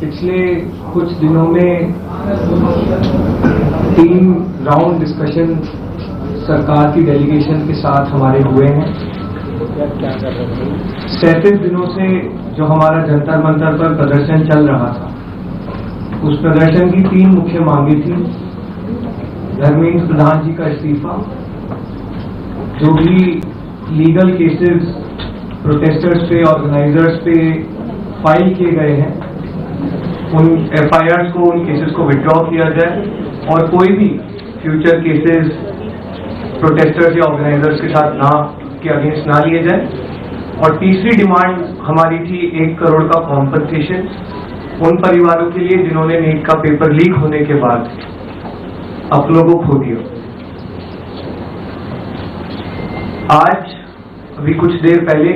पिछले कुछ दिनों में 3 राउंड डिस्कशन सरकार की डेलीगेशन के साथ हमारे हुए हैं। 37 दिनों से जो हमारा जंतर मंतर पर प्रदर्शन चल रहा था, उस प्रदर्शन की 3 मुख्य मांगे थी। धर्मेंद्र प्रधान जी का इस्तीफा, जो भी लीगल केसेस प्रोटेस्टर्स पे, ऑर्गेनाइजर्स पे फाइल किए गए हैं, उन एफआईआर को, उन केसेस को विड्रॉ किया जाए और कोई भी फ्यूचर केसेस प्रोटेस्टर्स या ऑर्गेनाइजर्स के साथ के अगेंस्ट ना लिए जाए। और तीसरी डिमांड हमारी थी 1 करोड़ का कॉम्पनसेशन उन परिवारों के लिए जिन्होंने नीट का पेपर लीक होने के बाद अपनों को खो दिया। आज अभी कुछ देर पहले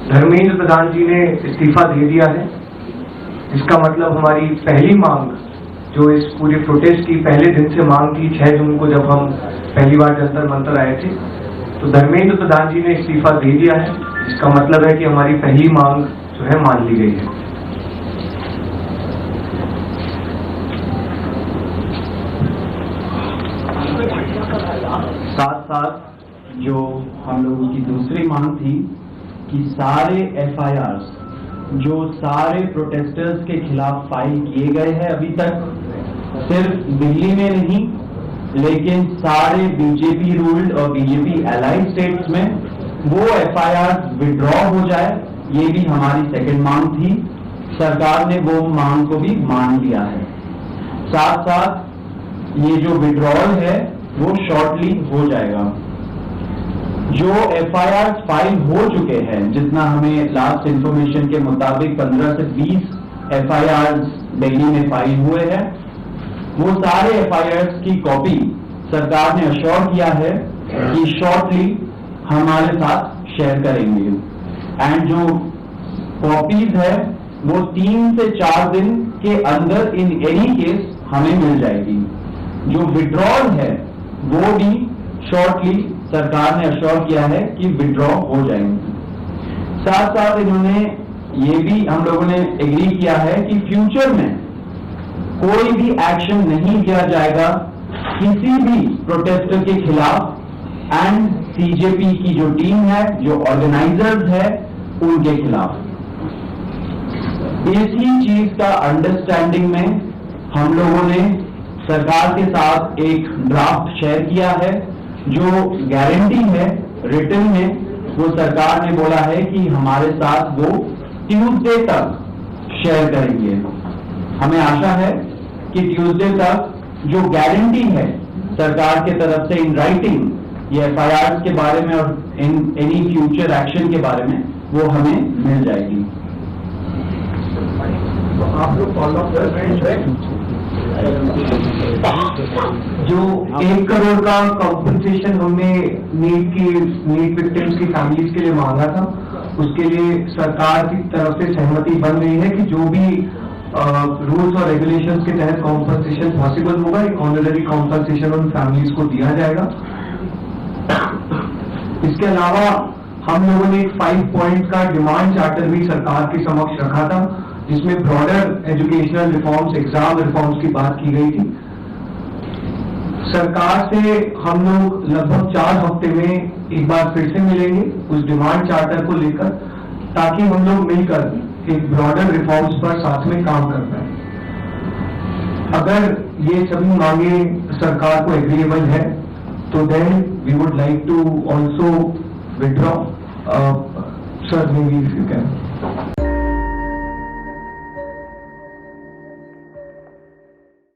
धर्मेंद्र प्रधान जी ने इस्तीफा दे दिया है। इसका मतलब हमारी पहली मांग, जो इस पूरे प्रोटेस्ट की पहले दिन से मांग थी, 6 जून को जब हम पहली बार जंतर मंतर आए थे, तो धर्मेंद्र प्रधान जी ने इस्तीफा दे दिया है। इसका मतलब है कि हमारी पहली मांग जो है मान ली गई है। साथ साथ जो हम लोगों की दूसरी मांग थी कि सारे एफआईआर्स जो सारे प्रोटेस्टर्स के खिलाफ फाइल किए गए हैं अभी तक, सिर्फ दिल्ली में नहीं लेकिन सारे बीजेपी रूल्ड और बीजेपी एलाइड स्टेट्स में, वो एफआईआर विड्रॉ हो जाए। ये भी हमारी सेकंड मांग थी। सरकार ने वो मांग को भी मान लिया है। साथ साथ ये जो विड्रॉल है वो शॉर्टली हो जाएगा। जो एफआईआर फाइल हो चुके हैं, जितना हमें लास्ट इंफॉर्मेशन के मुताबिक 15 से 20 एफआईआर दिल्ली में फाइल हुए हैं, वो सारे एफआईआर की कॉपी सरकार ने अश्योर किया है कि शॉर्टली हमारे साथ शेयर करेंगे। एंड जो कॉपीज है वो 3 से 4 दिन के अंदर इन एनी केस हमें मिल जाएगी। जो विड्रॉल है वो भी शॉर्टली सरकार ने अश्योर किया है कि विड्रॉ हो जाएंगे। साथ साथ इन्होंने ये भी हम लोगों ने एग्री किया है कि फ्यूचर में कोई भी एक्शन नहीं लिया जाएगा किसी भी प्रोटेस्टर के खिलाफ एंड सीजेपी की जो टीम है, जो ऑर्गेनाइजर्स है, उनके खिलाफ। इसी चीज का अंडरस्टैंडिंग में हम लोगों ने सरकार के साथ एक ड्राफ्ट शेयर किया है। जो गारंटी है रिटन में, वो सरकार ने बोला है कि हमारे साथ वो ट्यूसडे तक शेयर करेंगे। हमें आशा है कि ट्यूसडे तक जो गारंटी है सरकार के तरफ से इन राइटिंग, ये एफआईआर के बारे में और इन एनी फ्यूचर एक्शन के बारे में, वो हमें मिल जाएगी। तो आप लोग फॉलो अप कर रहे हैं जो 1 करोड़ का कॉम्पनसेशन हमने नीट विक्टिम्स की फैमिलीज के लिए मांगा था, उसके लिए सरकार की तरफ से सहमति बन रही है कि जो भी रूल्स और रेगुलेशंस के तहत कॉम्पनसेशन पॉसिबल होगा, एक ऑनररी कॉम्पनसेशन उन फैमिलीज को दिया जाएगा। इसके अलावा हम लोगों ने एक 5 पॉइंट का डिमांड चार्टर भी सरकार के समक्ष रखा था, जिसमें broader educational reforms, exam reforms की बात की गई थी। सरकार से हम लोग लगभग 4 हफ्ते में एक बार फिर से मिलेंगे उस डिमांड चार्टर को लेकर, ताकि हम लोग मिलकर एक ब्रॉडर रिफॉर्म्स पर साथ में काम कर पाए। अगर ये सभी मांगे सरकार को एग्रीएबल है, तो then we would like to also withdraw. Sir, may be if you can.